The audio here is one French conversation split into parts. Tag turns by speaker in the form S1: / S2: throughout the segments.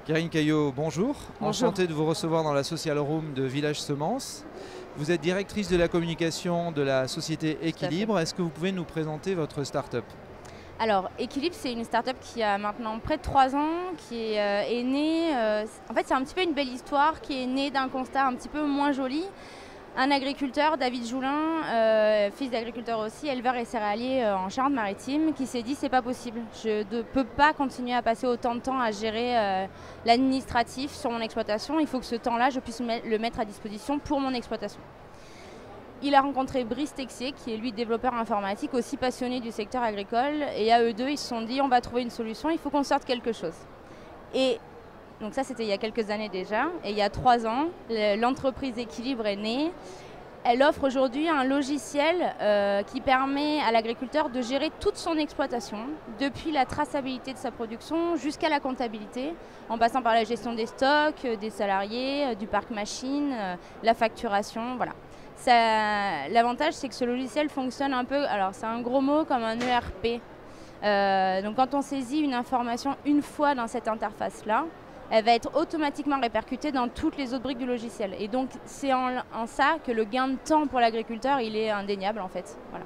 S1: Karine Caillot, bonjour.
S2: Bonjour.
S1: Enchanté de vous recevoir dans la Social Room de Village Semences. Vous êtes directrice de la communication de la société Équilibre. Est-ce que vous pouvez nous présenter votre start-up?
S2: Alors, Équilibre, c'est une start-up qui a maintenant près de 3 ans, qui est née... en fait, c'est un petit peu une belle histoire qui est née d'un constat un petit peu moins joli. Un agriculteur, David Joulin, fils d'agriculteur aussi, éleveur et céréalier en Charente-Maritime, qui s'est dit c'est pas possible. Je ne peux pas continuer à passer autant de temps à gérer l'administratif sur mon exploitation. Il faut que ce temps-là, je puisse le mettre à disposition pour mon exploitation. Il a rencontré Brice Texier, qui est lui développeur informatique, aussi passionné du secteur agricole. Et à eux deux, ils se sont dit on va trouver une solution, il faut qu'on sorte quelque chose. Et donc ça, c'était il y a quelques années déjà. Et il y a 3 ans, l'entreprise Équilibre est née. Elle offre aujourd'hui un logiciel qui permet à l'agriculteur de gérer toute son exploitation, depuis la traçabilité de sa production jusqu'à la comptabilité, en passant par la gestion des stocks, des salariés, du parc machine, la facturation, voilà. L'avantage, c'est que ce logiciel fonctionne un peu, alors c'est un gros mot, comme un ERP. Donc quand on saisit une information une fois dans cette interface-là, elle va être automatiquement répercutée dans toutes les autres briques du logiciel. Et donc c'est en ça que le gain de temps pour l'agriculteur, il est indéniable en fait. Voilà.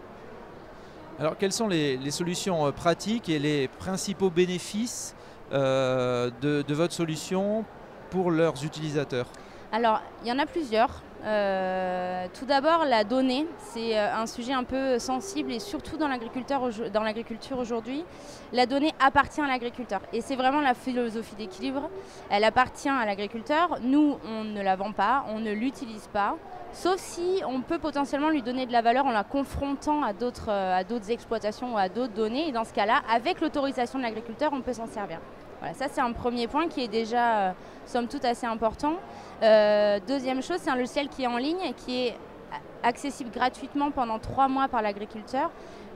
S1: Alors quelles sont les solutions pratiques et les principaux bénéfices de votre solution pour leurs utilisateurs?
S2: Alors, il y en a plusieurs. Tout d'abord, la donnée, c'est un sujet un peu sensible et surtout dans l'agriculture aujourd'hui. La donnée appartient à l'agriculteur et c'est vraiment la philosophie d'Équilibre. Elle appartient à l'agriculteur. Nous, on ne la vend pas, on ne l'utilise pas, sauf si on peut potentiellement lui donner de la valeur en la confrontant à d'autres exploitations ou à d'autres données. Et dans ce cas-là, avec l'autorisation de l'agriculteur, on peut s'en servir. Voilà, ça c'est un premier point qui est déjà, somme toute, assez important. Deuxième chose, c'est un logiciel qui est en ligne et qui est accessible gratuitement pendant 3 mois par l'agriculteur,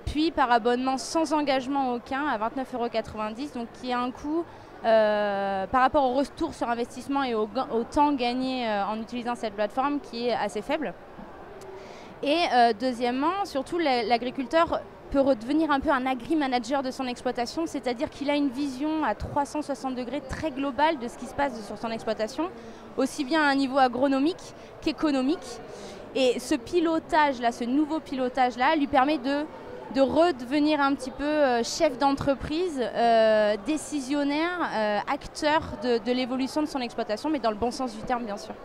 S2: puis par abonnement sans engagement aucun à 29,90 €, donc qui a un coût par rapport au retour sur investissement et au temps gagné en utilisant cette plateforme qui est assez faible. Et deuxièmement, surtout l'agriculteur peut redevenir un peu un agri-manager de son exploitation, c'est-à-dire qu'il a une vision à 360 degrés très globale de ce qui se passe sur son exploitation, aussi bien à un niveau agronomique qu'économique. Et ce pilotage-là, ce nouveau pilotage-là, lui permet de redevenir un petit peu chef d'entreprise, décisionnaire, acteur de l'évolution de son exploitation, mais dans le bon sens du terme, bien sûr.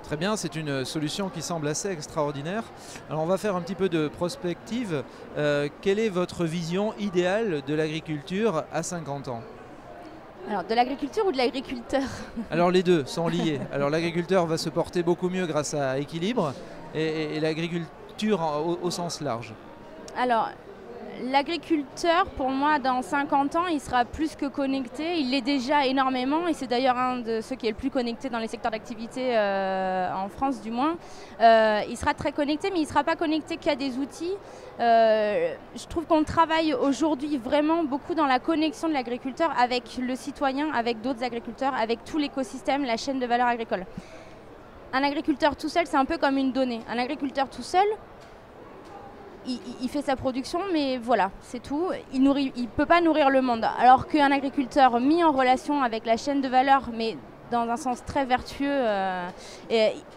S1: Très bien, c'est une solution qui semble assez extraordinaire. Alors on va faire un petit peu de prospective. Quelle est votre vision idéale de l'agriculture à 50 ans?
S2: Alors de l'agriculture ou de l'agriculteur?
S1: Alors les deux sont liés. Alors l'agriculteur va se porter beaucoup mieux grâce à Équilibre et l'agriculture au sens large.
S2: Alors, l'agriculteur, pour moi, dans 50 ans, il sera plus que connecté. Il l'est déjà énormément et c'est d'ailleurs un de ceux qui est le plus connecté dans les secteurs d'activité en France, du moins. Il sera très connecté, mais il ne sera pas connecté qu'à des outils. Je trouve qu'on travaille aujourd'hui vraiment beaucoup dans la connexion de l'agriculteur avec le citoyen, avec d'autres agriculteurs, avec tout l'écosystème, la chaîne de valeur agricole. Un agriculteur tout seul, c'est un peu comme une donnée. Un agriculteur tout seul, il fait sa production, mais voilà, c'est tout. Il ne peut pas nourrir le monde. Alors qu'un agriculteur mis en relation avec la chaîne de valeur, mais dans un sens très vertueux,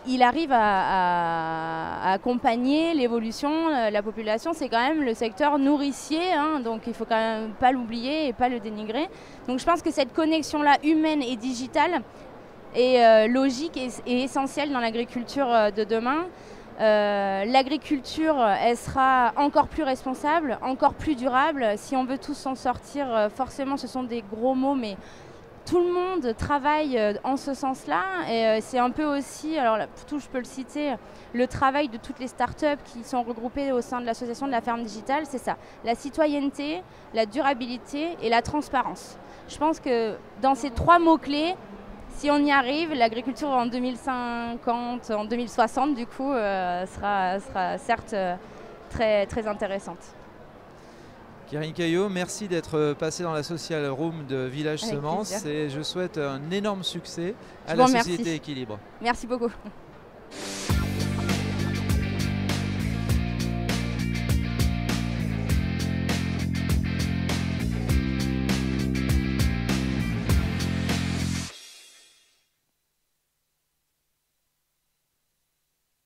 S2: il arrive à accompagner l'évolution. La population, c'est quand même le secteur nourricier, hein, donc il ne faut quand même pas l'oublier et pas le dénigrer. Donc je pense que cette connexion-là, humaine et digitale, est logique et essentielle dans l'agriculture de demain. L'agriculture, elle sera encore plus responsable, encore plus durable. Si on veut tous s'en sortir, forcément ce sont des gros mots, mais tout le monde travaille en ce sens-là. Et c'est un peu aussi, alors pour tout je peux le citer, le travail de toutes les startups qui sont regroupées au sein de l'association de la ferme digitale, c'est ça. La citoyenneté, la durabilité et la transparence. Je pense que dans ces 3 mots-clés, si on y arrive, l'agriculture en 2050, en 2060, du coup, sera certes très, très intéressante.
S1: Karine Caillot, merci d'être passée dans la Social Room de Village Semences et je souhaite un énorme succès à la société Équilibre.
S2: Merci beaucoup.